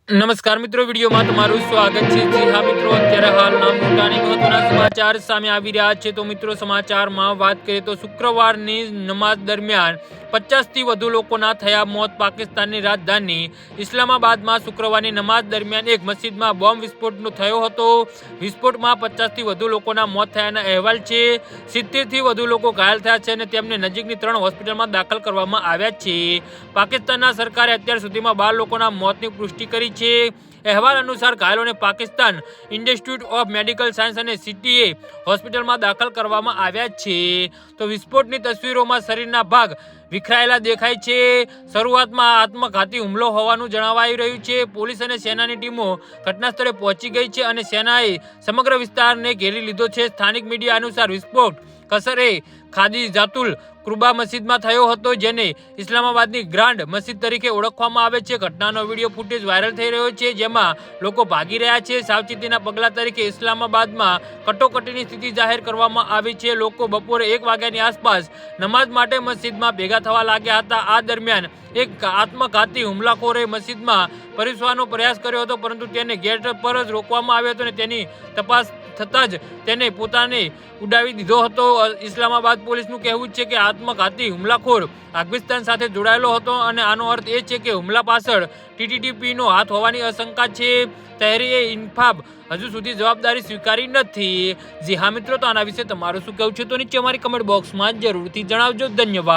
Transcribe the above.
નમસ્કાર મિત્રો, વિડીયોમાં તમારું સ્વાગત છે। જી હા મિત્રો, અત્યારે હાલના મોટા અને મહત્વના સમાચાર સામે આવી રહ્યા છે। તો મિત્રો, સમાચારમાં વાત કરીએ તો શુક્રવારની નમાઝ દરમિયાન 50 થી વધુ લોકોના થયા મોત। પાકિસ્તાનની રાજધાની ઇસ્લામાબાદમાં શુક્રવારની નમાઝ દરમિયાન એક મસ્જિદમાં બોમ્બ વિસ્ફોટ થયો હતો। વિસ્ફોટમાં 50 થી વધુ લોકોના મોત થયાના અહેવાલ છે। 70 થી વધુ લોકો ઘાયલ થયા છે અને તેમને નજીકની 3 હોસ્પિટલમાં દાખલ કરવામાં આવ્યા છે। પાકિસ્તાનના સરકારે અત્યાર સુધીમાં 12 લોકોના મોતની પુષ્ટિ કરી છે। અહેવાલ અનુસાર ઘાયલોને Pakistan Institute of Medical Science અને સીટીએ હોસ્પિટલમાં દાખલ કરવામાં આવ્યા છે। તો વિસ્ફોટની તસવીરોમાં શરીરના ભાગ વિખરાયેલા દેખાય છે। શરૂઆતમાં આત્મઘાતી હુમલો હોવાનું જણાવાઈ રહ્યું છે। પોલીસ અને સેનાની ટીમો ઘટના સ્થળે પહોંચી ગઈ છે અને સેનાએ સમગ્ર વિસ્તારને ઘેરી લીધો છે। સ્થાનિક મીડિયા અનુસાર વિસ્ફોટ કસરે ખાદીજાતુલ કુરબા મસ્જિદમાં થયો હતો, જેને ઇસ્લામાબાદની ગ્રાન્ડ મસ્જિદ તરીકે ઓળખવામાં આવે છે। ઘટનાનો વિડીયો ફૂટેજ વાયરલ થઈ રહ્યો છે, જેમાં લોકો ભાગી રહ્યા છે। સાવચેતીના પગલા તરીકે ઇસ્લામાબાદમાં કટોકટીની સ્થિતિ જાહેર કરવામાં આવી છે। લોકો બપોરે 1 વાગ્યાની આસપાસ નમાઝ માટે મસ્જિદમાં ભેગા થવા લાગ્યા હતા। આ દરમિયાન એક આત્મઘાતી હુમલાખોરે મસ્જિદમાં પ્રવેશવાનો પ્રયાસ કર્યો હતો, પરંતુ તેને ગેટ પર જ રોકવામાં આવ્યો હતો અને તેની તપાસ થતાં જ તેને પોતાને ઉડાવી દીધો હતો। ઇસ્લામાબાદ પોલીસનું કહેવું છે કે આત્મઘાતી હુમલાખોર પાકિસ્તાન સાથે જોડાયેલો હતો અને આનો અર્થ એ છે કે હુમલા પાછળ ટીટીપીનો હાથ હોવાની આશંકા છે। તહેરીએ ઇન્સાફ હજુ સુધી જવાબદારી સ્વીકારી નથી। જી હા મિત્રો, તો આના વિશે તમારું શું કહેવું છે તો નીચે અમારી કમેન્ટ બોક્સમાં જરૂરથી જણાવજો। ધન્યવાદ।